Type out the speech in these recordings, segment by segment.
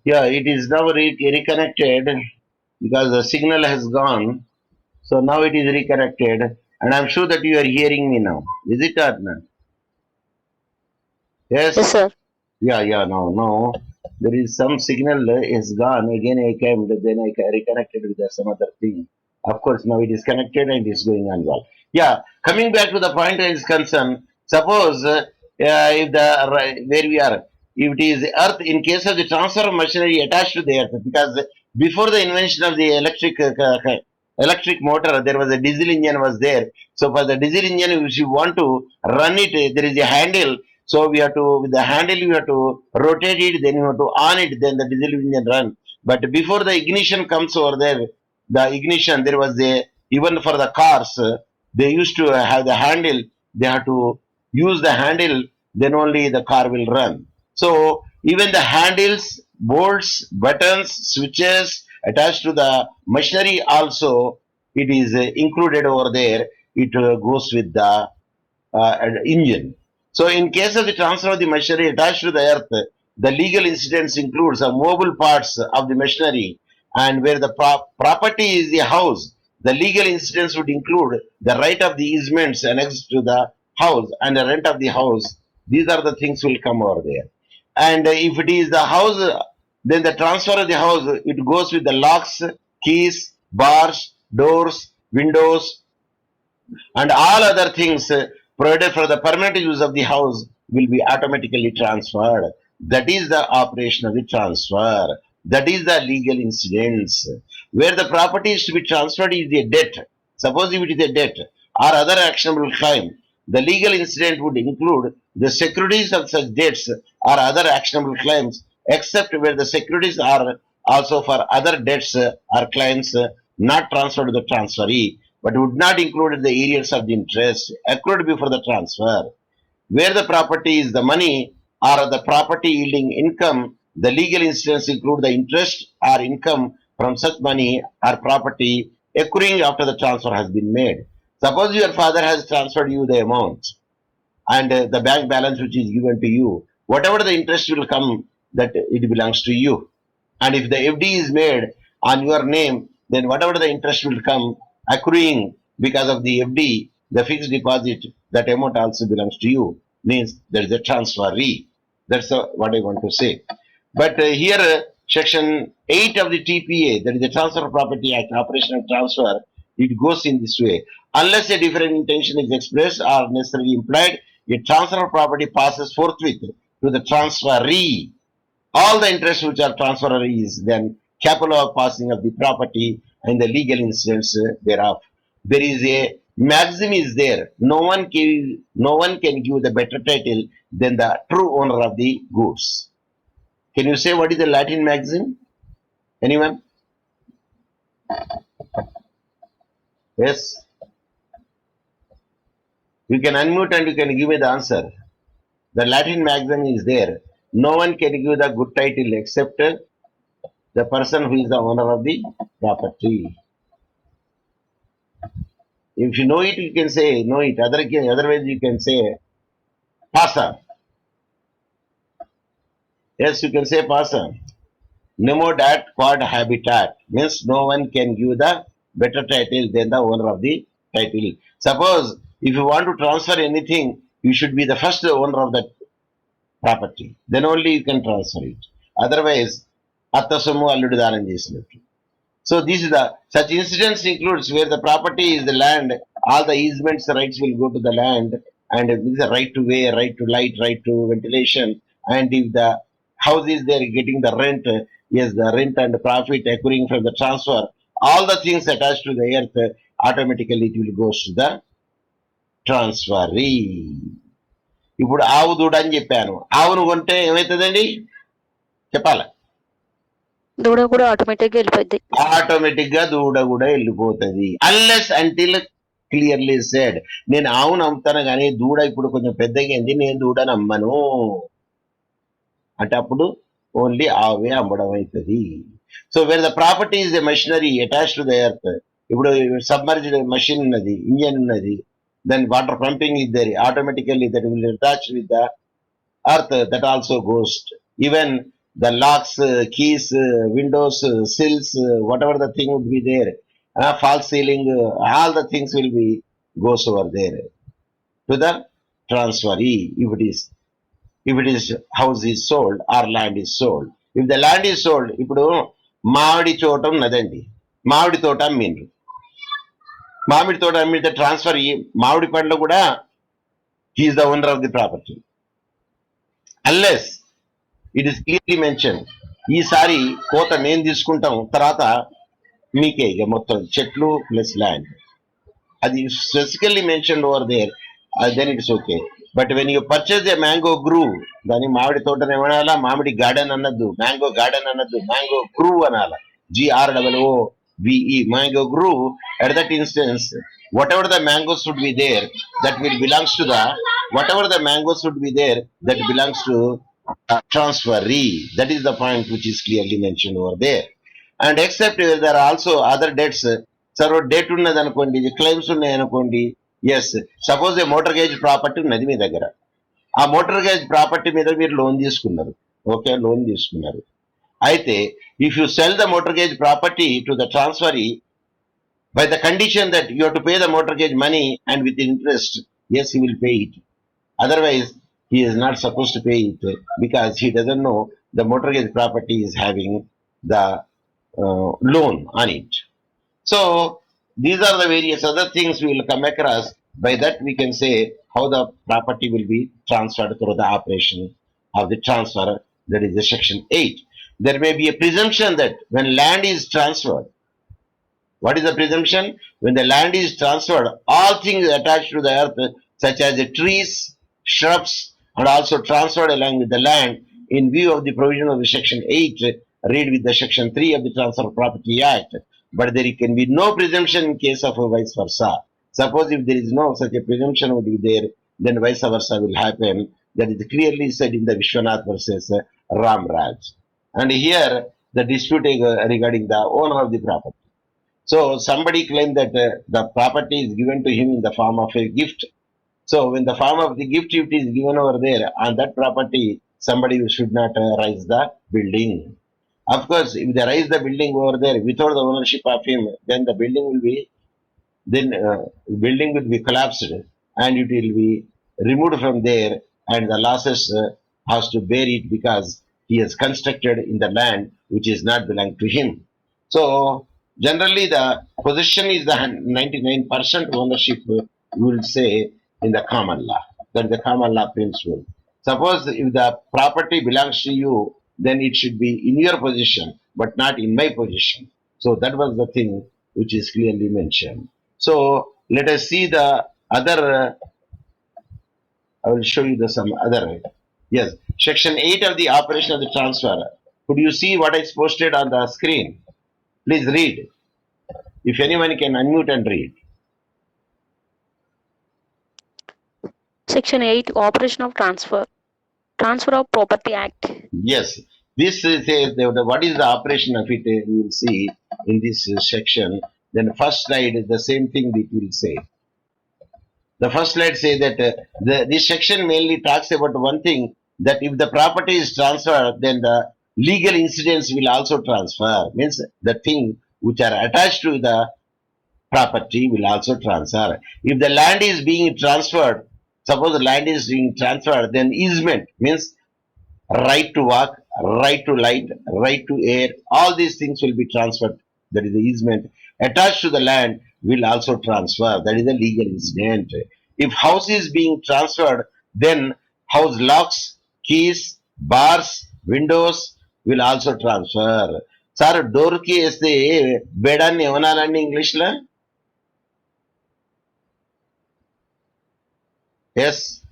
Yeah, it is now reconnected because the signal has gone. So now it is reconnected, and I'm sure that you are hearing me now. Is it or not? Yes, Yes. sir. Yeah, yeah. No. There is some signal is gone. Again, I came. Then reconnected with some other thing. Of course, now it is connected and it's going on well. Yeah. Coming back to the point is concerned. Suppose if the where we are, if it is the Earth, in case of the transfer of machinery attached to the Earth, because before the invention of the electric motor, there was a diesel engine was there. So for the diesel engine, if you want to run it, there is a handle, so we have to, with the handle, you have to rotate it, then you have to on it, then the diesel engine run. But before the ignition comes over there, the ignition, there was a, even for the cars, they used to have the handle, they have to use the handle, then only the car will run. So even the handles, bolts, buttons, switches attached to the machinery also, it is included over there. It goes with the engine. So, in case of the transfer of the machinery attached to the earth, the legal incidents includes mobile parts of the machinery, and where the property is the house, the legal incidents would include the right of the easements annexed to the house and the rent of the house. These are the things will come over there. And if it is the house, then the transfer of the house, it goes with the locks, keys, bars, doors, windows, and all other things provided for the permanent use of the house will be automatically transferred. That is the operation of the transfer. That is the legal incidents. Where the property is to be transferred is a debt. Suppose if it is a debt or other actionable crime, the legal incident would include the securities of such debts or other actionable claims, except where the securities are also for other debts or claims not transferred to the transferee, but would not include the areas of the interest accrued before the transfer. Where the property is the money or the property yielding income, the legal incidents include the interest or income from such money or property accruing after the transfer has been made. Suppose your father has transferred you the amount and the bank balance which is given to you, whatever the interest will come, that it belongs to you. And if the FD is made on your name, then whatever the interest will come accruing because of the FD, the fixed deposit, that amount also belongs to you. Means there is a transferee. That's what I want to say. But here, Section 8 of the TPA, that is the Transfer of Property Act, operational transfer, it goes in this way. Unless a different intention is expressed or necessarily implied, a transfer of property passes forthwith to the transferee. All the interests which are transferred is then capable of passing of the property and the legal incidents thereof. There is a maxim is there. No one can give the better title than the true owner of the goods. Can you say what is the Latin maxim? Anyone? Yes. You can unmute and you can give me the answer. The Latin maxim is there. No one can give the good title except the person who is the owner of the property. If you know it, you can say know it. Otherwise, you can say pasa. Yes, you can say pasa. Nemo dat quad habitat means no one can give the better title than the owner of the title. Suppose if you want to transfer anything, you should be the first owner of that property. Then only you can transfer it. Otherwise, అత్త సొమ్ము అల్లుడు దానం చేసినట్టు. So this is the such incidents includes where the property is the land, all the easements rights will go to the land, and this is a right to way, right to light, right to ventilation, and if the house is there getting the rent, yes, the rent and profit accruing from the transfer, all the things attached to the earth, automatically it will goes to the transferee. ఇప్పుడు ఆవు దూడ అని చెప్పాను. ఆవును కొంటే ఏమవుతుందండి చెప్పాలి. దూడ కూడా ఆటోమేటిక్గా వెళ్ళిపోద్ది. ఆటోమేటిక్ గా దూడ కూడా వెళ్ళిపోతుంది. అన్లెస్ అంటిల్ క్లియర్లీ సెడ్, నేను ఆవును అమ్ముతాను కానీ దూడ ఇప్పుడు కొంచెం పెద్దగా అయింది, నేను దూడను అమ్మను అంటే అప్పుడు ఓన్లీ ఆవే అమ్మడం అవుతుంది. So where the property is the machinery attach to the earth. ఇప్పుడు సబ్మర్జ్డ్ మషిన్ ఉన్నది, ఇంజన్ ఉన్నది, then water pumping is there, automatically that will attach with the earth, that also goes. Even the locks, keys, windows, sills, whatever the thing would be there, false ceiling, all the things will be goes over there to the transferee. If it is house is sold or land is sold. If the land is sold, ఇప్పుడు మామిడి తోట ఉన్నదండి, మామిడి తోట అమ్మిండ్రు, మామిడి తోట అమ్మితే transfer మామిడి పండ్లు కూడా he is the owner of the property unless it is clearly mention. ఈసారి కోత మేము తీసుకుంటాం, తర్వాత మీకే ఇక మొత్తం చెట్లు ప్లస్ ల్యాండ్, అది specifically mention over there, then it's okay. But when you purchase a mango grove, దాని మామిడి తోటను ఏమనాలా, మామిడి గార్డెన్ అనద్దు, మ్యాంగో గార్డెన్ అనద్దు, మ్యాంగో గ్రూ అనాల, GROOVE, mango grove. At that instance, whatever the mangoes should be there, that will belongs to the, whatever the mangoes should be there, that belongs to transferee. That is the point which is clearly mentioned over there. And except there are also other debts. సర్వ date ఉన్నది అనుకోండి, claims ఉన్నాయి అనుకోండి, yes, suppose ఏ motor gauge property ఉన్నది మీ దగ్గర, ఆ motor gauge property మీద మీరు లోన్ తీసుకున్నారు, ఓకే, లోన్ తీసుకున్నారు. అయితే if you cell the motor gauge property to the transferee by the condition that you have to pay the mortgage money and with interest, yes, he will pay it. Otherwise, he is not supposed to pay it because he doesn't know the mortgage property is having the loan on it. So, these are the various other things we will come across. By that, we can say how the property will be transferred through the operation of the transfer, that is the section 8. There may be a presumption that when land is transferred, what is the presumption? When the land is transferred, all things attached to the earth, such as the trees, shrubs, and also transferred along with the land in view of the provision of the section 8, read with the section 3 of the Transfer of Property Act. But there can be no presumption in case of a vice versa. Suppose if there is no such a presumption would be there, then vice versa will happen. That is clearly said in the Vishwanath versus Ramraj. And here the dispute regarding the owner of the property. So somebody claimed that the property is given to him in the form of a gift. So when the form of the gift it is given over there on that property, somebody should not raise the building. Of course, if they raise the building over there without the ownership of him, then the building will be, building will be collapsed and it will be removed from there, and the losses has to bear it because he has constructed in the land which is not belong to him. So generally the possession is the 99% ownership, we will say, in the common law. That is the common law principle. Suppose if the property belongs to you, then it should be in your possession, but not in my possession. So that was the thing which is clearly mentioned. So let us see the other, I will show you the some other. Yes, section 8 of the operation of the transfer. Could you see what is posted on the screen? Please read. If anyone can unmute and read. Section 8, Operation of Transfer. Transfer of Property Act. Yes, this says what is the operation of it, you will see in this section. Then first slide is the same thing that will say. The first slide says that this section mainly talks about one thing, that if the property is transferred, then the legal incidents will also transfer. Means the thing which are attached to the property will also transfer. If the land is being transferred, suppose the land is being transferred, then easement means right to walk, right to light, right to air, all these things will be transferred. That is the easement. Attached to the land will also transfer. That is the legal incident. If house is being transferred, then house locks, keys, bars, windows will also transfer. Sir, door ki este bedanni emanalandi English la? Yes.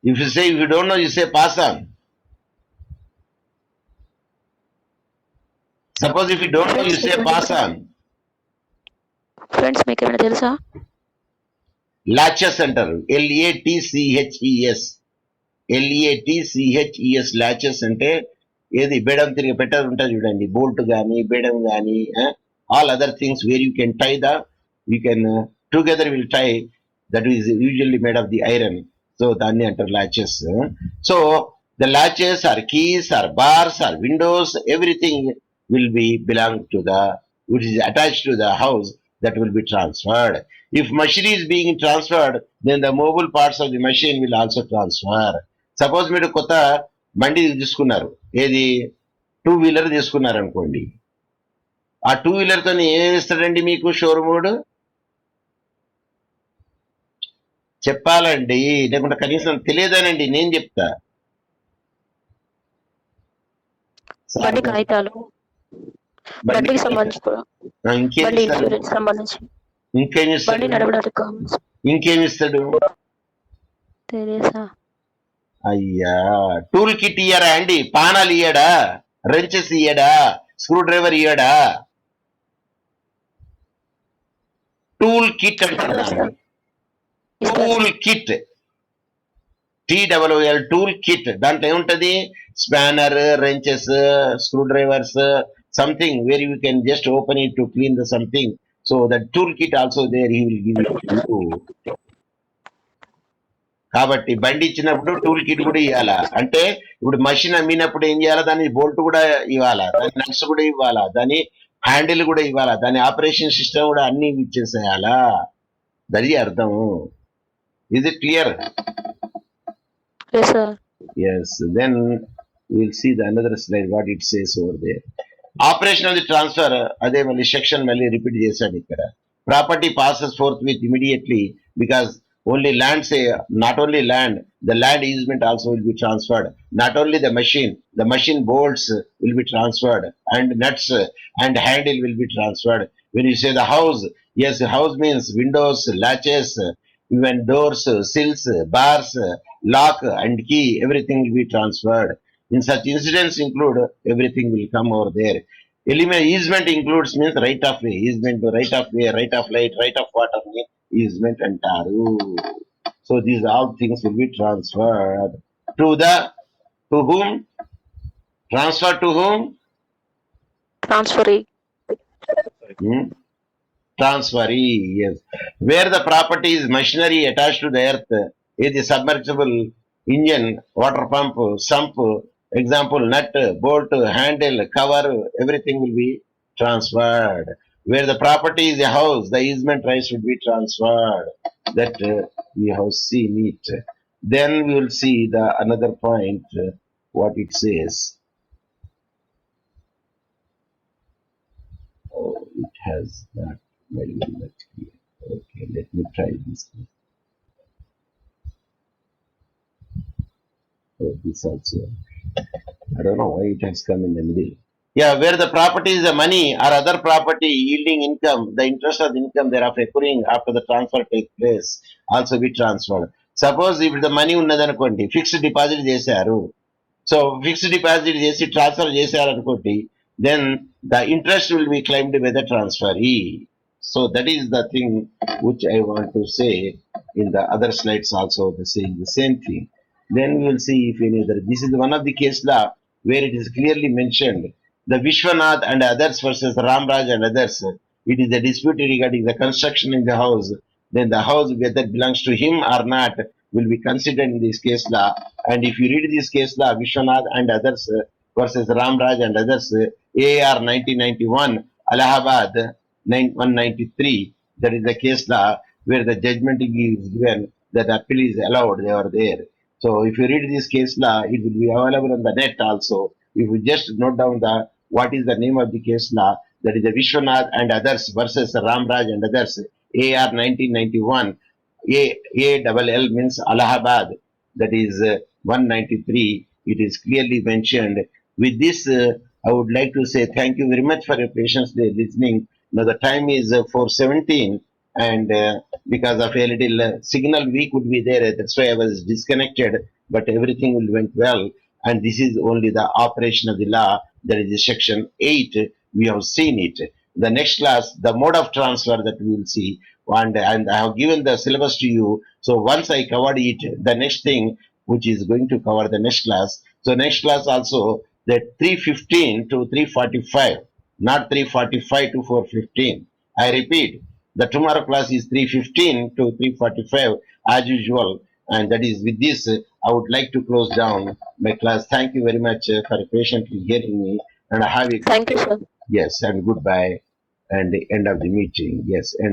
If you say, if you don't know, you say pass on. Suppose if you don't know, you say pass on. Friends మీకు ఏమైనా తెలుసా? Latches అంటారు, LATCHES, LATCHES, latches అంటే ఏది బేడం తిరిగి పెట్టారు ఉంటుంది చూడండి, బోల్ట్ కానీ బేడం కానీ, all other things where you can tie the, you can together will tie, that is usually made of the iron. So దాన్ని అంటారు latches. So the latches or keys or bars or windows, everything will be belong to the, which is attached to the house, that will be transferred. If machinery is being transferred, then the mobile parts of the machine will also transfer. Suppose మీరు కొత్త బండి తీసుకున్నారు, ఏది two wheeler తీసుకున్నారు అనుకోండి. ఆ two wheeler తో ఏం ఇస్తాడండి మీకు షోరూముడు? చెప్పాలండి, లేకుంటే కనీసం తెలియదానండి, నేను చెప్తా. బండి కాగితాలు, బండికి సంబంధించి కూడా, ఇంకేం బండి ఇస్తాడు? ఇన్సూరెన్స్ సంబంధించి, ఇంకేం బండి ఇస్తాడు? నడవడానికి కావాల్సి. ఇంకేం ఇస్తాడు? తెలుసా? అయ్యా, టూల్ కిట్ ఇయ్యరా అండి? పానాలు ఇయ్యడా? రెంచెస్ ఇయ్యడా? స్క్రూ డ్రైవర్ ఇయ్యడా? టూల్ కిట్ అంటున్నాను. Tool kit, TWL, tool kit. దాంట్లో ఏముంటది? Spanner, wrenches, screwdrivers, something where you can just open it to clean the something. So that tool kit also there, he will give it to you. కాబట్టి బండి ఇచ్చినప్పుడు tool kit కూడా ఇవ్వాలా. అంటే ఇప్పుడు machine అమ్మినప్పుడు ఏం చేయాలా? దాని బోల్ట్ కూడా ఇవ్వాలా, దాని నట్స్ కూడా ఇవ్వాలా, దాని హ్యాండిల్ కూడా ఇవ్వాలా, దాని ఆపరేషన్ సిస్టమ్ కూడా అన్ని ఇచ్చేసేయాలా. దది అర్థం. Is it clear? Yes, sir. Yes. Then we'll see the another slide what it says over there. Operation of the transfer, అదే మళ్ళీ సెక్షన్ మళ్ళీ రిపీట్ చేశాడు ఇక్కడ. Property passes forthwith immediately because only land, say not only land, the land easement also will be transferred. Not only the machine bolts will be transferred, and nuts and handle will be transferred. When you say the house, yes, house means windows, latches, even doors, sills, bars, lock and key, everything will be transferred. In such incidents include, everything will come over there. Easement includes means right of way, easement, right of way, right of light, right of water, easement అంటారు. So these all things will be transferred to the, to whom? Transfer to whom? Transferee. Transferee, yes. Where the property is machinery attached to the earth, is the submersible engine, water pump, sump, example nut, bolt, handle, cover, everything will be transferred. Where the property is a house, the easement rights will be transferred. That we have seen it. Then we will see the another point, what it says. Oh, it has not very much clear. Okay, let me try this. Oh, this also. I don't know why it has come in the middle. Yeah, where the property is the money or other property yielding income, the interest of the income thereof accruing after the transfer take place also be transferred. Suppose if the money ఉన్నదనుకోండి, fixed deposit చేశారు. So fixed deposit చేసి transfer చేశారు అనుకోండి, then the interest will be claimed by the transferee. So that is the thing which I want to say. In the other slides also the same thing. Then we will see if any other. This is one of the case law where it is clearly mentioned. The Vishwanath and others versus Ramraj and others. It is a dispute regarding the construction in the house. Then the house, whether it belongs to him or not, will be considered in this case law. And if you read this case law, Vishwanath and others versus Ramraj and others, AR 1991, Allahabad 193, that is the case law where the judgment is given that appeal is allowed. They are there. So if you read this case law, it will be available on the net also. If you just note down the what is the name of the case law, that is the Vishwanath and others versus Ramraj and others, AR 1991, ALL means Allahabad, that is 193. It is clearly mentioned. With this, I would like to say thank you very much for your patience listening. Now the time is 4:17, and because of a little signal weak would be there, that's why I was disconnected, but everything went well. And this is only the operation of the law, that is the section 8, we have seen it. The next class, the mode of transfer that we will see, and I have given the syllabus to you. So once I covered it, the next thing which is going to cover the next class. So next class also, that 3:15 to 3:45, not 3:45 to 4:15. I repeat, the tomorrow class is 3:15 to 3:45 as usual. And that is with this, I would like to close down my class. Thank you very much for patiently hearing me, and have a good Thank you, day. sir. Yes, and goodbye, and the end of the meeting. Yes, and